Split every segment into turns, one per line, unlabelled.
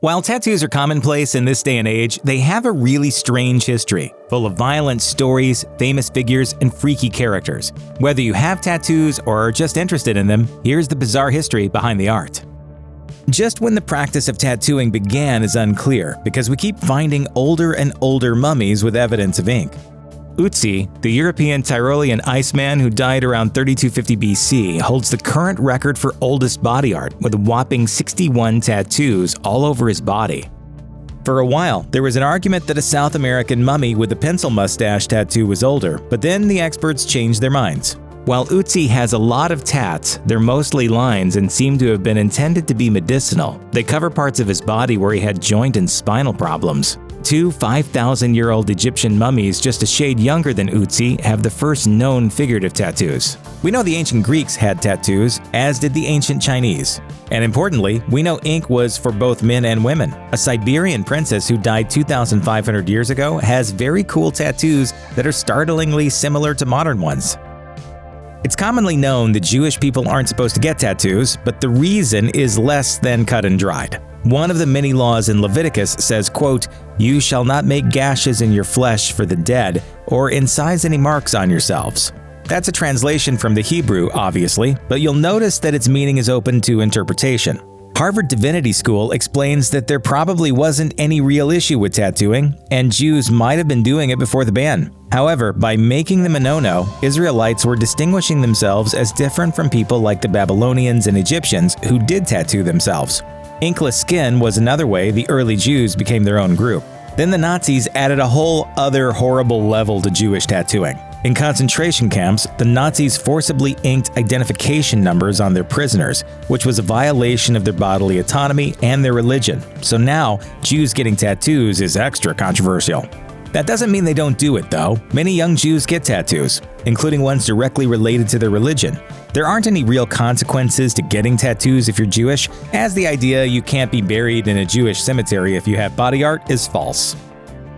While tattoos are commonplace in this day and age, they have a really strange history, full of violent stories, famous figures, and freaky characters. Whether you have tattoos or are just interested in them, here's the bizarre history behind the art. Just when the practice of tattooing began is unclear, because we keep finding older and older mummies with evidence of ink. Ötzi, the European Tyrolean Iceman who died around 3250 BC, holds the current record for oldest body art with a whopping 61 tattoos all over his body. For a while, there was an argument that a South American mummy with a pencil mustache tattoo was older, but then the experts changed their minds. While Ötzi has a lot of tats, they're mostly lines and seem to have been intended to be medicinal. They cover parts of his body where he had joint and spinal problems. Two 5,000-year-old Egyptian mummies just a shade younger than Ötzi have the first known figurative tattoos. We know the ancient Greeks had tattoos, as did the ancient Chinese. And importantly, we know ink was for both men and women. A Siberian princess who died 2,500 years ago has very cool tattoos that are startlingly similar to modern ones. It's commonly known that Jewish people aren't supposed to get tattoos, but the reason is less than cut and dried. One of the many laws in Leviticus says, quote, "You shall not make gashes in your flesh for the dead, or incise any marks on yourselves." That's a translation from the Hebrew, obviously, but you'll notice that its meaning is open to interpretation. Harvard Divinity School explains that there probably wasn't any real issue with tattooing, and Jews might have been doing it before the ban. However, by making them a no-no, Israelites were distinguishing themselves as different from people like the Babylonians and Egyptians who did tattoo themselves. Inkless skin was another way the early Jews became their own group. Then the Nazis added a whole other horrible level to Jewish tattooing. In concentration camps, the Nazis forcibly inked identification numbers on their prisoners, which was a violation of their bodily autonomy and their religion. So now, Jews getting tattoos is extra controversial. That doesn't mean they don't do it, though. Many young Jews get tattoos, including ones directly related to their religion. There aren't any real consequences to getting tattoos if you're Jewish, as the idea you can't be buried in a Jewish cemetery if you have body art is false.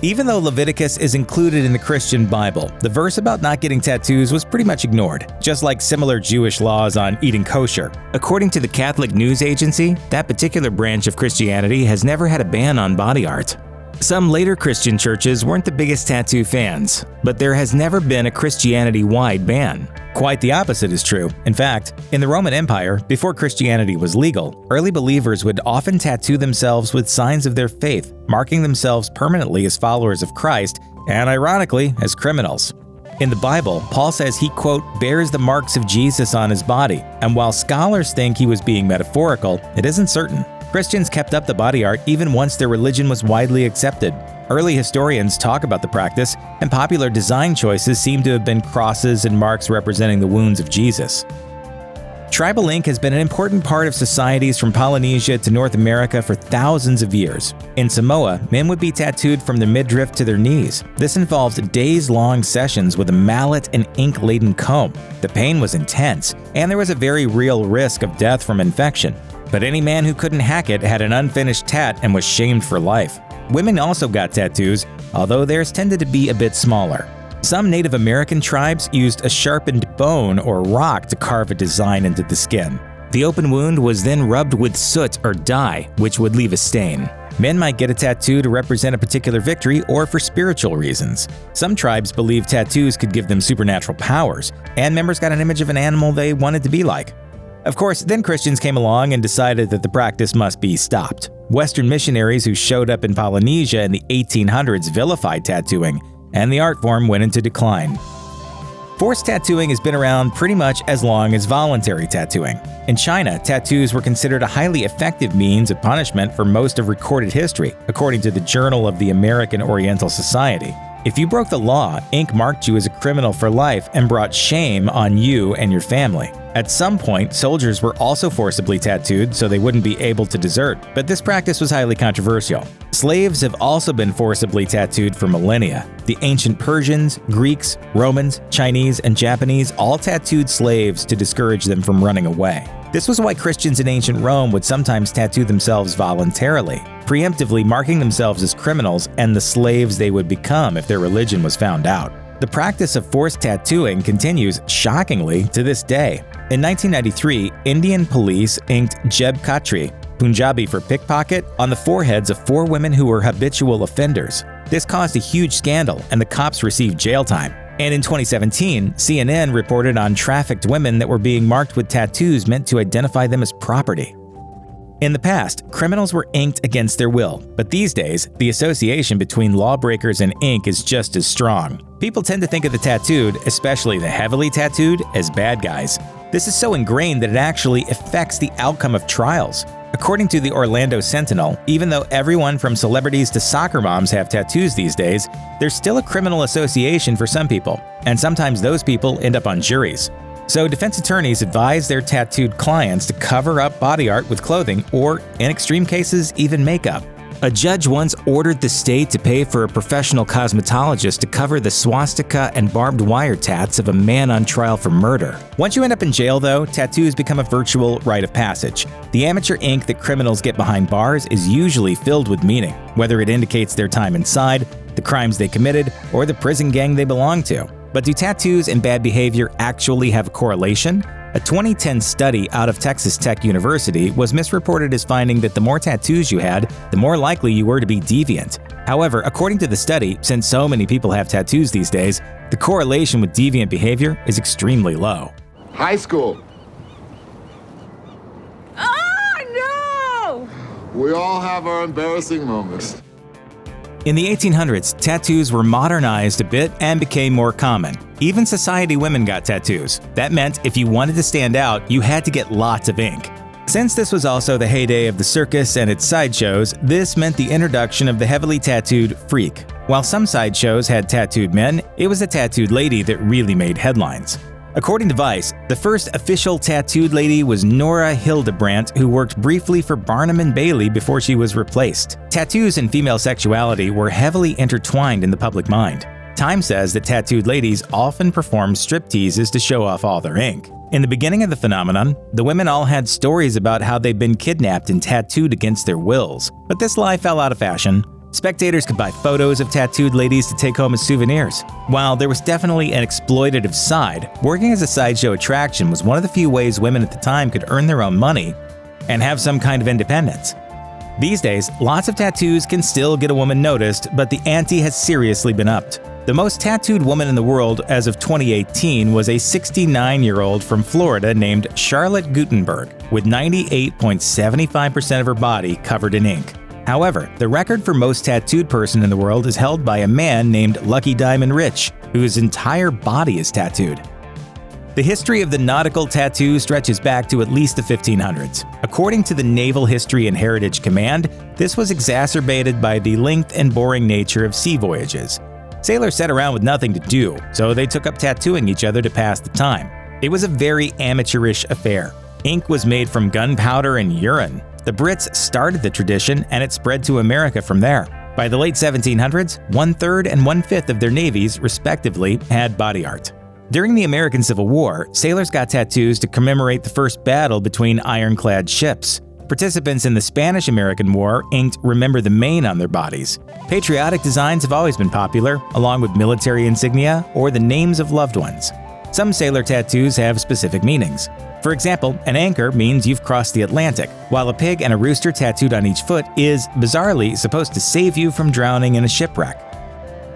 Even though Leviticus is included in the Christian Bible, the verse about not getting tattoos was pretty much ignored, just like similar Jewish laws on eating kosher. According to the Catholic News Agency, that particular branch of Christianity has never had a ban on body art. Some later Christian churches weren't the biggest tattoo fans, but there has never been a Christianity-wide ban. Quite the opposite is true. In fact, in the Roman Empire, before Christianity was legal, early believers would often tattoo themselves with signs of their faith, marking themselves permanently as followers of Christ and, ironically, as criminals. In the Bible, Paul says he, quote, bears the marks of Jesus on his body, and while scholars think he was being metaphorical, it isn't certain. Christians kept up the body art even once their religion was widely accepted. Early historians talk about the practice, and popular design choices seem to have been crosses and marks representing the wounds of Jesus. Tribal ink has been an important part of societies from Polynesia to North America for thousands of years. In Samoa, men would be tattooed from their midriff to their knees. This involved days-long sessions with a mallet and ink-laden comb. The pain was intense, and there was a very real risk of death from infection. But any man who couldn't hack it had an unfinished tat and was shamed for life. Women also got tattoos, although theirs tended to be a bit smaller. Some Native American tribes used a sharpened bone or rock to carve a design into the skin. The open wound was then rubbed with soot or dye, which would leave a stain. Men might get a tattoo to represent a particular victory or for spiritual reasons. Some tribes believed tattoos could give them supernatural powers, and members got an image of an animal they wanted to be like. Of course, then Christians came along and decided that the practice must be stopped. Western missionaries who showed up in Polynesia in the 1800s vilified tattooing, and the art form went into decline. Forced tattooing has been around pretty much as long as voluntary tattooing. In China, tattoos were considered a highly effective means of punishment for most of recorded history, according to the Journal of the American Oriental Society. If you broke the law, ink marked you as a criminal for life and brought shame on you and your family. At some point, soldiers were also forcibly tattooed so they wouldn't be able to desert, but this practice was highly controversial. Slaves have also been forcibly tattooed for millennia. The ancient Persians, Greeks, Romans, Chinese, and Japanese all tattooed slaves to discourage them from running away. This was why Christians in ancient Rome would sometimes tattoo themselves voluntarily, preemptively marking themselves as criminals and the slaves they would become if their religion was found out. The practice of forced tattooing continues, shockingly, to this day. In 1993, Indian police inked Jeb Khatri, Punjabi for pickpocket, on the foreheads of 4 women who were habitual offenders. This caused a huge scandal, and the cops received jail time. And in 2017, CNN reported on trafficked women that were being marked with tattoos meant to identify them as property. In the past, criminals were inked against their will, but these days, the association between lawbreakers and ink is just as strong. People tend to think of the tattooed, especially the heavily tattooed, as bad guys. This is so ingrained that it actually affects the outcome of trials. According to the Orlando Sentinel, even though everyone from celebrities to soccer moms have tattoos these days, there's still a criminal association for some people, and sometimes those people end up on juries. So defense attorneys advise their tattooed clients to cover up body art with clothing or, in extreme cases, even makeup. A judge once ordered the state to pay for a professional cosmetologist to cover the swastika and barbed wire tats of a man on trial for murder. Once you end up in jail, though, tattoos become a virtual rite of passage. The amateur ink that criminals get behind bars is usually filled with meaning, whether it indicates their time inside, the crimes they committed, or the prison gang they belong to. But do tattoos and bad behavior actually have a correlation? A 2010 study out of Texas Tech University was misreported as finding that the more tattoos you had, the more likely you were to be deviant. However, according to the study, since so many people have tattoos these days, the correlation with deviant behavior is extremely low.
High school.
Oh, no!
We all have our embarrassing moments.
In the 1800s, tattoos were modernized a bit and became more common. Even society women got tattoos. That meant if you wanted to stand out, you had to get lots of ink. Since this was also the heyday of the circus and its sideshows, this meant the introduction of the heavily tattooed freak. While some sideshows had tattooed men, it was a tattooed lady that really made headlines. According to Vice, the first official tattooed lady was Nora Hildebrandt, who worked briefly for Barnum & Bailey before she was replaced. Tattoos and female sexuality were heavily intertwined in the public mind. Time says that tattooed ladies often performed stripteases to show off all their ink. In the beginning of the phenomenon, the women all had stories about how they'd been kidnapped and tattooed against their wills. But this lie fell out of fashion. Spectators could buy photos of tattooed ladies to take home as souvenirs. While there was definitely an exploitative side, working as a sideshow attraction was one of the few ways women at the time could earn their own money and have some kind of independence. These days, lots of tattoos can still get a woman noticed, but the ante has seriously been upped. The most tattooed woman in the world as of 2018 was a 69-year-old from Florida named Charlotte Gutenberg, with 98.75% of her body covered in ink. However, the record for most tattooed person in the world is held by a man named Lucky Diamond Rich, whose entire body is tattooed. The history of the nautical tattoo stretches back to at least the 1500s. According to the Naval History and Heritage Command, this was exacerbated by the length and boring nature of sea voyages. Sailors sat around with nothing to do, so they took up tattooing each other to pass the time. It was a very amateurish affair. Ink was made from gunpowder and urine. The Brits started the tradition, and it spread to America from there. By the late 1700s, 1/3 and 1/5 of their navies, respectively, had body art. During the American Civil War, sailors got tattoos to commemorate the first battle between ironclad ships. Participants in the Spanish-American War inked "Remember the Maine" on their bodies. Patriotic designs have always been popular, along with military insignia or the names of loved ones. Some sailor tattoos have specific meanings. For example, an anchor means you've crossed the Atlantic, while a pig and a rooster tattooed on each foot is, bizarrely, supposed to save you from drowning in a shipwreck.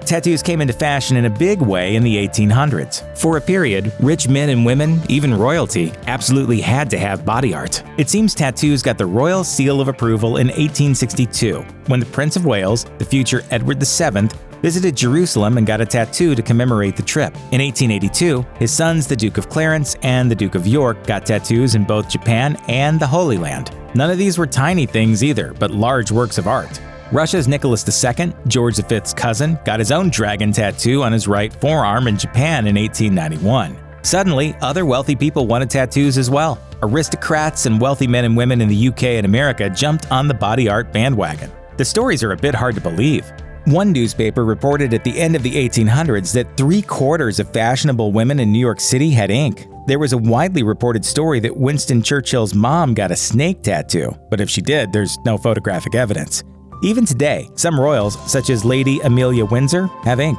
Tattoos came into fashion in a big way in the 1800s. For a period, rich men and women, even royalty, absolutely had to have body art. It seems tattoos got the royal seal of approval in 1862, when the Prince of Wales, the future Edward VII, visited Jerusalem and got a tattoo to commemorate the trip. In 1882, his sons, the Duke of Clarence and the Duke of York, got tattoos in both Japan and the Holy Land. None of these were tiny things either, but large works of art. Russia's Nicholas II, George V's cousin, got his own dragon tattoo on his right forearm in Japan in 1891. Suddenly, other wealthy people wanted tattoos as well. Aristocrats and wealthy men and women in the UK and America jumped on the body art bandwagon. The stories are a bit hard to believe. One newspaper reported at the end of the 1800s that 3/4 of fashionable women in New York City had ink. There was a widely reported story that Winston Churchill's mom got a snake tattoo, but if she did, there's no photographic evidence. Even today, some royals, such as Lady Amelia Windsor, have ink.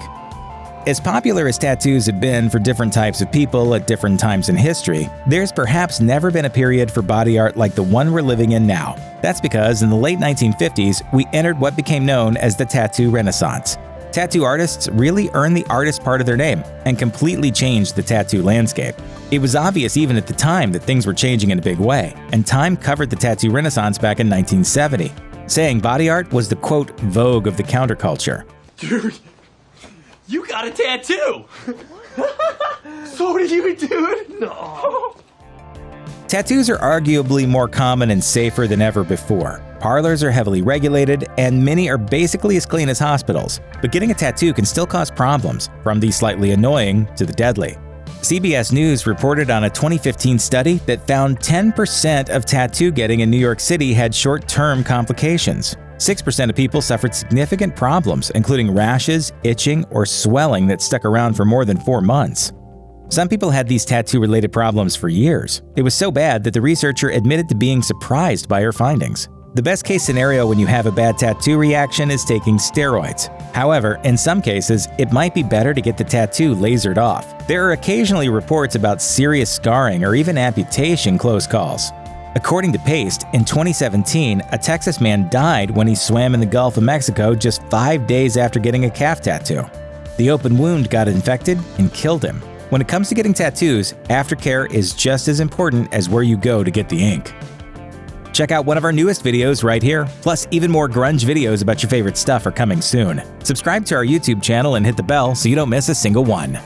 As popular as tattoos have been for different types of people at different times in history, there's perhaps never been a period for body art like the one we're living in now. That's because in the late 1950s, we entered what became known as the tattoo renaissance. Tattoo artists really earned the artist part of their name and completely changed the tattoo landscape. It was obvious even at the time that things were changing in a big way, and Time covered the tattoo renaissance back in 1970, saying body art was the quote vogue of the counterculture.
Dude, you got a tattoo! So did you, dude? No.
Tattoos are arguably more common and safer than ever before. Parlors are heavily regulated, and many are basically as clean as hospitals. But getting a tattoo can still cause problems, from the slightly annoying to the deadly. CBS News reported on a 2015 study that found 10% of tattoo getting in New York City had short-term complications. 6% of people suffered significant problems, including rashes, itching, or swelling that stuck around for more than 4 months. Some people had these tattoo-related problems for years. It was so bad that the researcher admitted to being surprised by her findings. The best-case scenario when you have a bad tattoo reaction is taking steroids. However, in some cases, it might be better to get the tattoo lasered off. There are occasionally reports about serious scarring or even amputation close calls. According to Paste, in 2017, a Texas man died when he swam in the Gulf of Mexico just 5 days after getting a calf tattoo. The open wound got infected and killed him. When it comes to getting tattoos, aftercare is just as important as where you go to get the ink. Check out one of our newest videos right here. Plus, even more grunge videos about your favorite stuff are coming soon. Subscribe to our YouTube channel and hit the bell so you don't miss a single one.